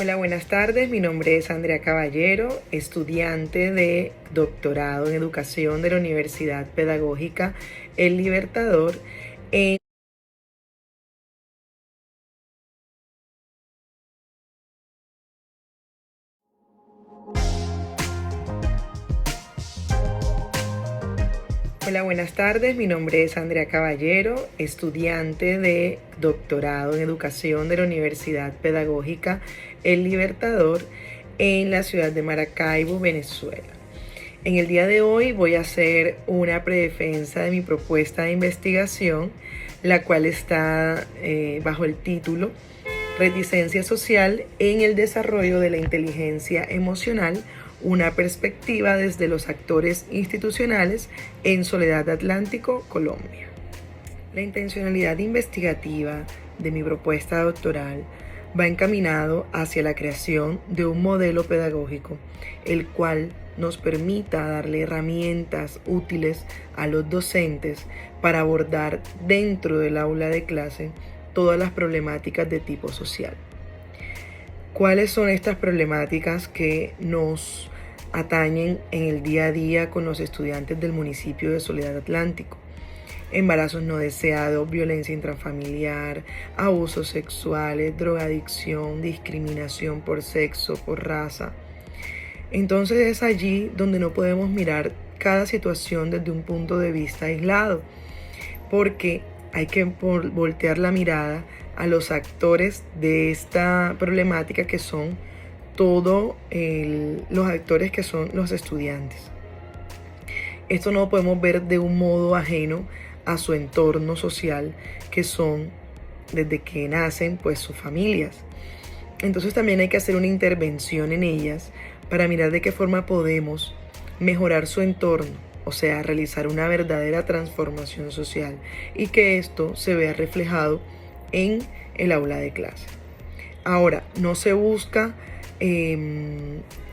Hola, buenas tardes. Mi nombre es Andrea Caballero, estudiante de doctorado en educación de la Universidad Pedagógica El Libertador. En Hola, buenas tardes. Mi nombre es Andrea Caballero, estudiante de doctorado en educación de la Universidad Pedagógica El Libertador en la ciudad de Maracaibo, Venezuela. En el día de hoy voy a hacer una predefensa de mi propuesta de investigación, la cual está bajo el título Reticencia social en el desarrollo de la inteligencia emocional, una perspectiva desde los actores institucionales en Soledad Atlántico, Colombia. La intencionalidad investigativa de mi propuesta doctoral va encaminado hacia la creación de un modelo pedagógico, el cual nos permita darle herramientas útiles a los docentes para abordar dentro del aula de clase todas las problemáticas de tipo social. ¿Cuáles son estas problemáticas que nos atañen en el día a día con los estudiantes del municipio de Soledad Atlántico? Embarazos no deseados, violencia intrafamiliar, abusos sexuales, drogadicción, discriminación por sexo, por raza. Entonces es allí donde no podemos mirar cada situación desde un punto de vista aislado, porque hay que voltear la mirada a los actores de esta problemática, que son todos los actores que son los estudiantes. Esto no lo podemos ver de un modo ajeno a su entorno social, que son, desde que nacen, pues sus familias. Entonces también hay que hacer una intervención en ellas para mirar de qué forma podemos mejorar su entorno, o sea, realizar una verdadera transformación social y que esto se vea reflejado en el aula de clase. Ahora, no se busca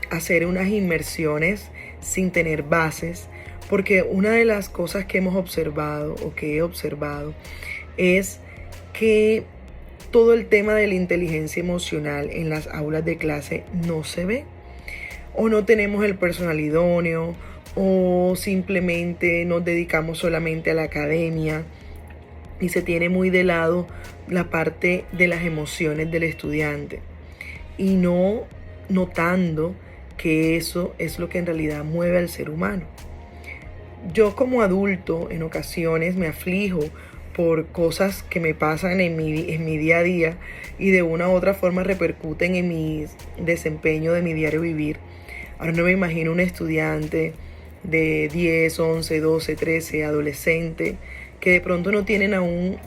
hacer unas inmersiones sin tener bases, porque una de las cosas que hemos observado o que he observado es que todo el tema de la inteligencia emocional en las aulas de clase no se ve, o no tenemos el personal idóneo, o simplemente nos dedicamos solamente a la academia y se tiene muy de lado la parte de las emociones del estudiante, y no notando que eso es lo que en realidad mueve al ser humano. Yo como adulto en ocasiones me aflijo por cosas que me pasan en mi día a día y de una u otra forma repercuten en mi desempeño de mi diario vivir. Ahora no me imagino un estudiante de 10, 11, 12, 13, adolescente, que de pronto no tienen aún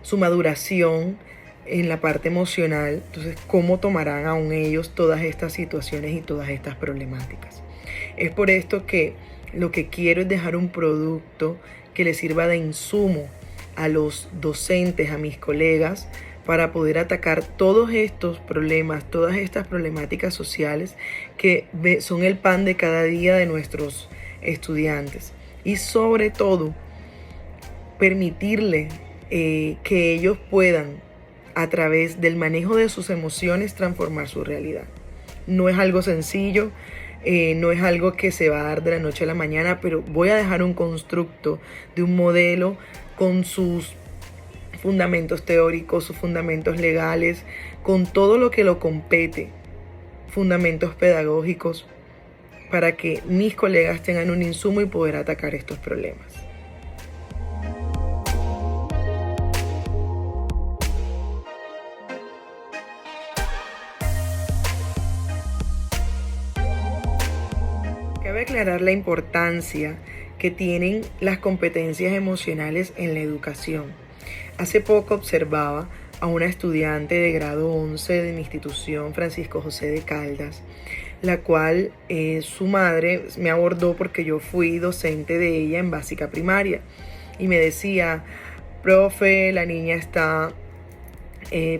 su maduración en la parte emocional. Entonces, ¿cómo tomarán aún ellos todas estas situaciones y todas estas problemáticas? Es por esto que lo que quiero es dejar un producto que les sirva de insumo a los docentes, a mis colegas, para poder atacar todos estos problemas, todas estas problemáticas sociales que son el pan de cada día de nuestros estudiantes. Y sobre todo, permitirle que ellos puedan, a través del manejo de sus emociones, transformar su realidad. No es algo sencillo, no es algo que se va a dar de la noche a la mañana, pero voy a dejar un constructo de un modelo con sus fundamentos teóricos, sus fundamentos legales, con todo lo que lo compete, fundamentos pedagógicos, para que mis colegas tengan un insumo y poder atacar estos problemas. Cabe aclarar la importancia que tienen las competencias emocionales en la educación. Hace poco observaba a una estudiante de grado 11 de mi institución, Francisco José de Caldas, la cual su madre me abordó porque yo fui docente de ella en básica primaria, y me decía: profe, la niña está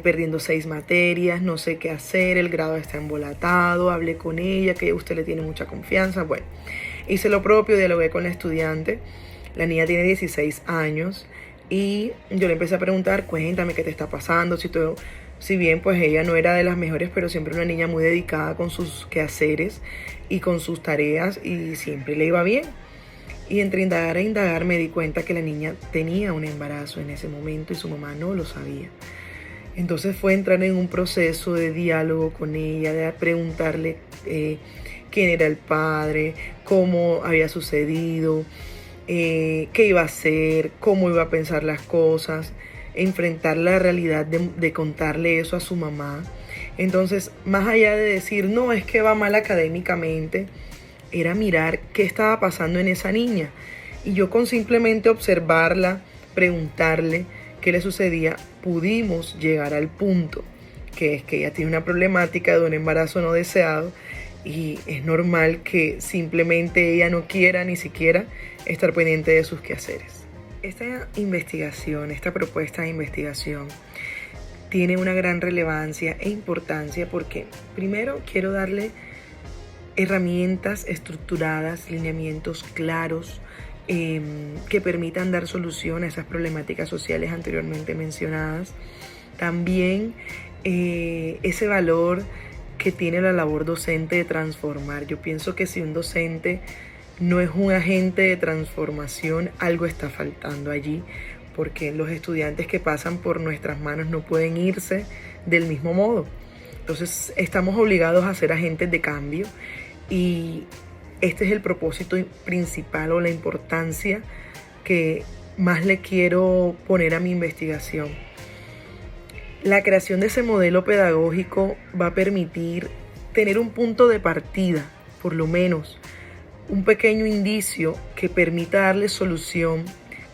perdiendo 6 materias, no sé qué hacer, el grado está embolatado, hablé con ella, que usted le tiene mucha confianza. Bueno, hice lo propio, dialogué con la estudiante. La niña tiene 16 años, Y yo le empecé a preguntar, cuéntame qué te está pasando, si bien pues ella no era de las mejores, pero siempre una niña muy dedicada con sus quehaceres y con sus tareas y siempre le iba bien. Y entre indagar e indagar me di cuenta que la niña tenía un embarazo en ese momento y su mamá no lo sabía. Entonces fue entrar en un proceso de diálogo con ella, de preguntarle quién era el padre, cómo había sucedido, qué iba a hacer, cómo iba a pensar las cosas, enfrentar la realidad de contarle eso a su mamá. Entonces, más allá de decir, no, es que va mal académicamente, era mirar qué estaba pasando en esa niña. Y yo con simplemente observarla, preguntarle qué le sucedía, pudimos llegar al punto, que es que ella tiene una problemática de un embarazo no deseado y es normal que simplemente ella no quiera ni siquiera estar pendiente de sus quehaceres. Esta investigación, esta propuesta de investigación tiene una gran relevancia e importancia porque primero quiero darle herramientas estructuradas, lineamientos claros que permitan dar solución a esas problemáticas sociales anteriormente mencionadas. También ese valor que tiene la labor docente de transformar. Yo pienso que si un docente no es un agente de transformación, algo está faltando allí, porque los estudiantes que pasan por nuestras manos no pueden irse del mismo modo. Entonces estamos obligados a ser agentes de cambio y este es el propósito principal o la importancia que más le quiero poner a mi investigación. La creación de ese modelo pedagógico va a permitir tener un punto de partida, por lo menos un pequeño indicio que permita darle solución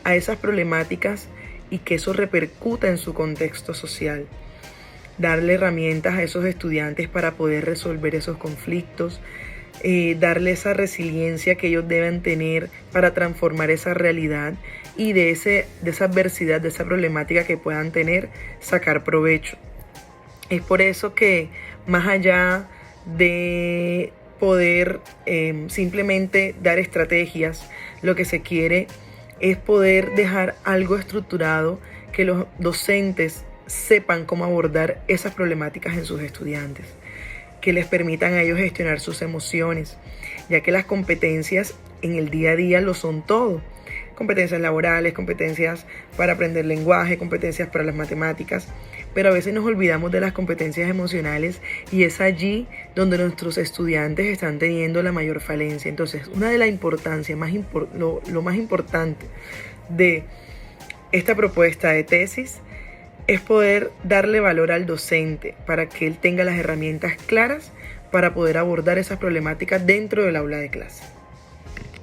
a esas problemáticas y que eso repercuta en su contexto social. Darle herramientas a esos estudiantes para poder resolver esos conflictos, darle esa resiliencia que ellos deben tener para transformar esa realidad y de esa adversidad, de esa problemática que puedan tener, sacar provecho. Es por eso que más allá de poder simplemente dar estrategias, lo que se quiere es poder dejar algo estructurado, que los docentes sepan cómo abordar esas problemáticas en sus estudiantes, que les permitan a ellos gestionar sus emociones, ya que las competencias en el día a día lo son todo. Competencias laborales, competencias para aprender lenguaje, competencias para las matemáticas, pero a veces nos olvidamos de las competencias emocionales y es allí donde nuestros estudiantes están teniendo la mayor falencia. Entonces, una de las importancias, lo más importante de esta propuesta de tesis es poder darle valor al docente para que él tenga las herramientas claras para poder abordar esas problemáticas dentro del aula de clase.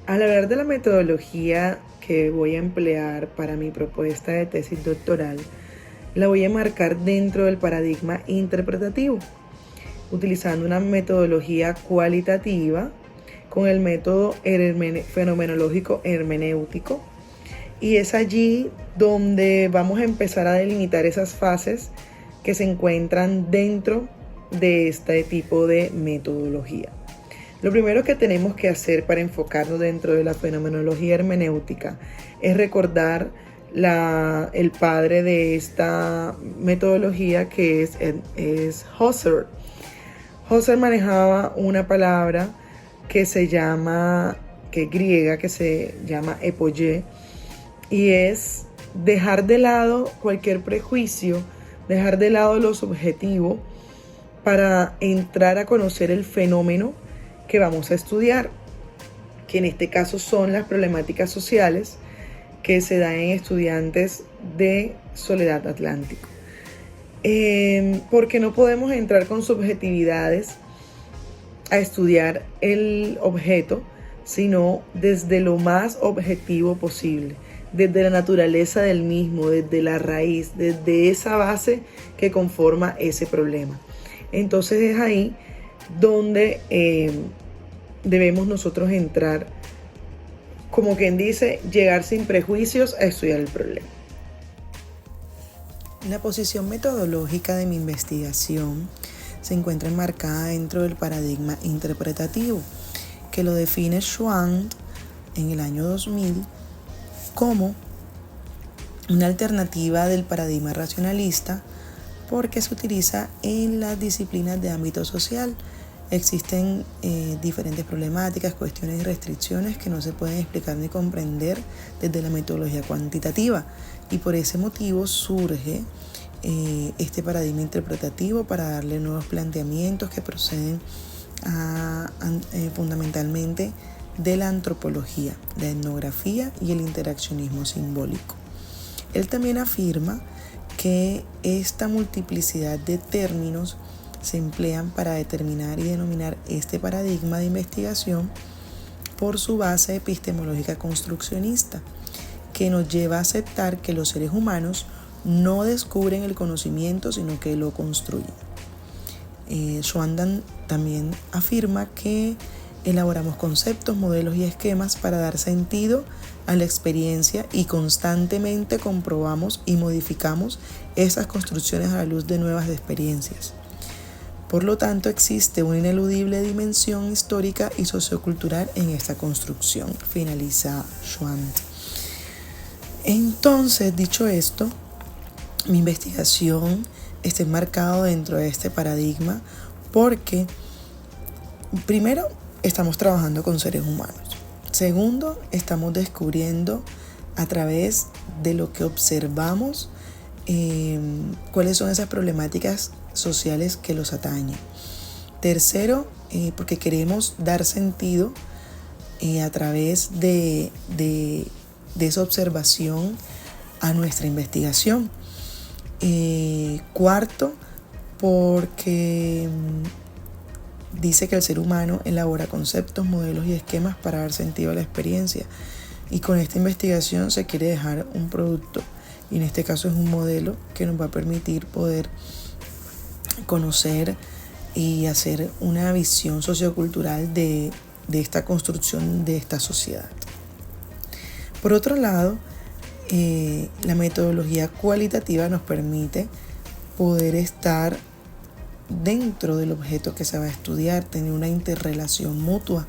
Al hablar de la metodología que voy a emplear para mi propuesta de tesis doctoral, la voy a marcar dentro del paradigma interpretativo, utilizando una metodología cualitativa con el método fenomenológico hermenéutico. Y es allí donde vamos a empezar a delimitar esas fases que se encuentran dentro de este tipo de metodología. Lo primero que tenemos que hacer para enfocarnos dentro de la fenomenología hermenéutica es recordar el padre de esta metodología, que es Husserl. Husserl manejaba una palabra que es griega, que se llama epoye, y es dejar de lado cualquier prejuicio, dejar de lado lo subjetivo para entrar a conocer el fenómeno que vamos a estudiar, que en este caso son las problemáticas sociales que se dan en estudiantes de Soledad Atlántico. Porque no podemos entrar con subjetividades a estudiar el objeto, sino desde lo más objetivo posible, desde la naturaleza del mismo, desde la raíz, desde esa base que conforma ese problema. Entonces es ahí donde debemos nosotros entrar, como quien dice, llegar sin prejuicios a estudiar el problema. La posición metodológica de mi investigación se encuentra enmarcada dentro del paradigma interpretativo, que lo define Schwant en el año 2000 como una alternativa del paradigma racionalista porque se utiliza en las disciplinas de ámbito social. Existen diferentes problemáticas, cuestiones y restricciones que no se pueden explicar ni comprender desde la metodología cuantitativa, y por ese motivo surge este paradigma interpretativo para darle nuevos planteamientos que proceden fundamentalmente de la antropología, la etnografía y el interaccionismo simbólico. Él también afirma que esta multiplicidad de términos se emplean para determinar y denominar este paradigma de investigación por su base epistemológica construccionista, que nos lleva a aceptar que los seres humanos no descubren el conocimiento, sino que lo construyen. Swandan también afirma que elaboramos conceptos, modelos y esquemas para dar sentido a la experiencia y constantemente comprobamos y modificamos esas construcciones a la luz de nuevas experiencias. Por lo tanto, existe una ineludible dimensión histórica y sociocultural en esta construcción, finaliza Schwand. Entonces, dicho esto, mi investigación está enmarcada dentro de este paradigma porque, primero, estamos trabajando con seres humanos. Segundo, estamos descubriendo a través de lo que observamos cuáles son esas problemáticas sociales que los atañen. Tercero, porque queremos dar sentido a través de esa observación a nuestra investigación. Cuarto, porque dice que el ser humano elabora conceptos, modelos y esquemas para dar sentido a la experiencia, y con esta investigación se quiere dejar un producto, y en este caso es un modelo que nos va a permitir poder conocer y hacer una visión sociocultural de esta construcción de esta sociedad. Por otro lado, la metodología cualitativa nos permite poder estar dentro del objeto que se va a estudiar, tener una interrelación mutua,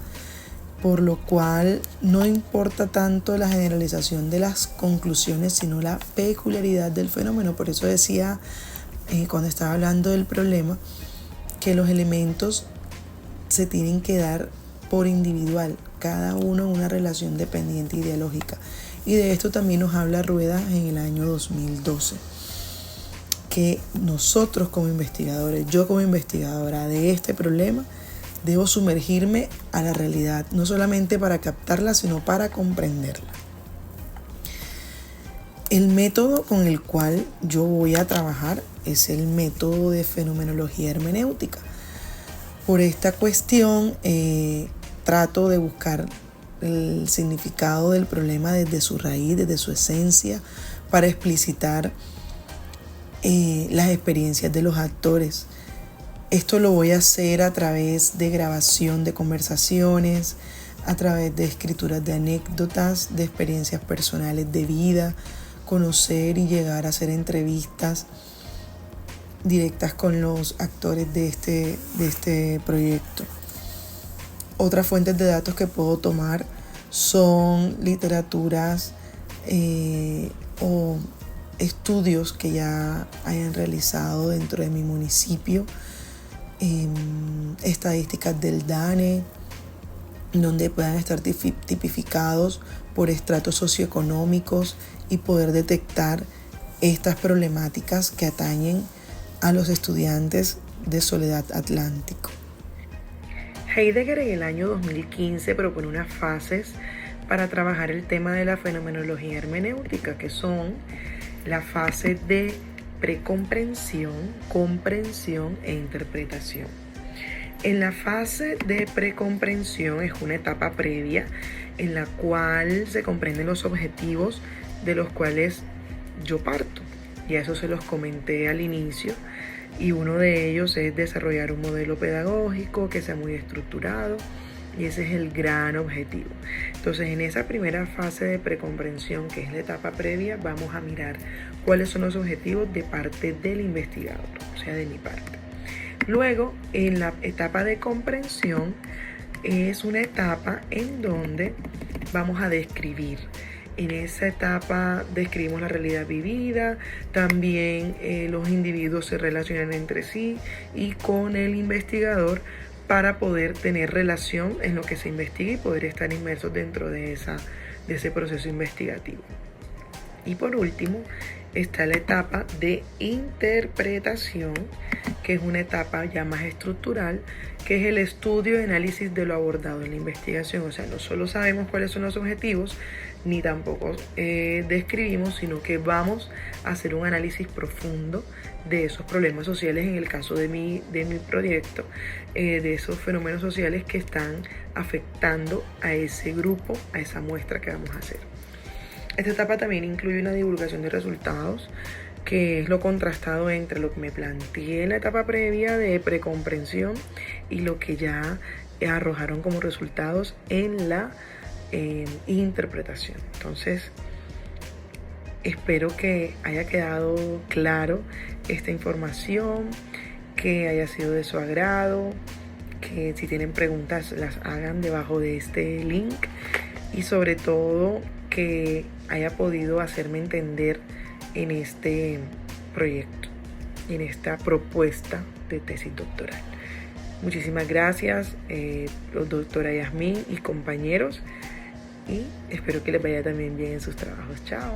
por lo cual no importa tanto la generalización de las conclusiones, sino la peculiaridad del fenómeno. Por eso decía, cuando estaba hablando del problema, que los elementos se tienen que dar por individual, cada uno en una relación dependiente ideológica. Y de esto también nos habla Rueda en el año 2012. Que nosotros como investigadores, yo como investigadora de este problema, debo sumergirme a la realidad, no solamente para captarla, sino para comprenderla. El método con el cual yo voy a trabajar es el método de fenomenología hermenéutica. Por esta cuestión, trato de buscar el significado del problema desde su raíz, desde su esencia, para explicitar las experiencias de los actores. Esto lo voy a hacer a través de grabación de conversaciones, a través de escrituras de anécdotas, de experiencias personales de vida, conocer y llegar a hacer entrevistas directas con los actores de este proyecto. Otras fuentes de datos que puedo tomar son literaturas o estudios que ya hayan realizado dentro de mi municipio, estadísticas del DANE, donde puedan estar tipificados por estratos socioeconómicos y poder detectar estas problemáticas que atañen a los estudiantes de Soledad Atlántico. Heidegger en el año 2015 propone unas fases para trabajar el tema de la fenomenología hermenéutica, que son la fase de precomprensión, comprensión e interpretación. En la fase de precomprensión es una etapa previa en la cual se comprenden los objetivos de los cuales yo parto. Ya eso se los comenté al inicio, y uno de ellos es desarrollar un modelo pedagógico que sea muy estructurado, y ese es el gran objetivo. Entonces, en esa primera fase de precomprensión, que es la etapa previa, vamos a mirar cuáles son los objetivos de parte del investigador, o sea, de mi parte. Luego, en la etapa de comprensión, es una etapa en donde vamos a describir En esa etapa describimos la realidad vivida, también los individuos se relacionan entre sí y con el investigador para poder tener relación en lo que se investiga y poder estar inmersos dentro de ese proceso investigativo. Y por último está la etapa de interpretación, que es una etapa ya más estructural, que es el estudio y análisis de lo abordado en la investigación. O sea, no solo sabemos cuáles son los objetivos, ni tampoco describimos, sino que vamos a hacer un análisis profundo de esos problemas sociales, en el caso de mi proyecto, de esos fenómenos sociales que están afectando a ese grupo, a esa muestra que vamos a hacer. Esta etapa también incluye una divulgación de resultados, que es lo contrastado entre lo que me planteé en la etapa previa de precomprensión y lo que ya arrojaron como resultados en la interpretación. Entonces, espero que haya quedado claro esta información, que haya sido de su agrado, que si tienen preguntas las hagan debajo de este link y sobre todo que haya podido hacerme entender en este proyecto, en esta propuesta de tesis doctoral. Muchísimas gracias, doctora Yasmín y compañeros, y espero que les vaya también bien en sus trabajos. Chao.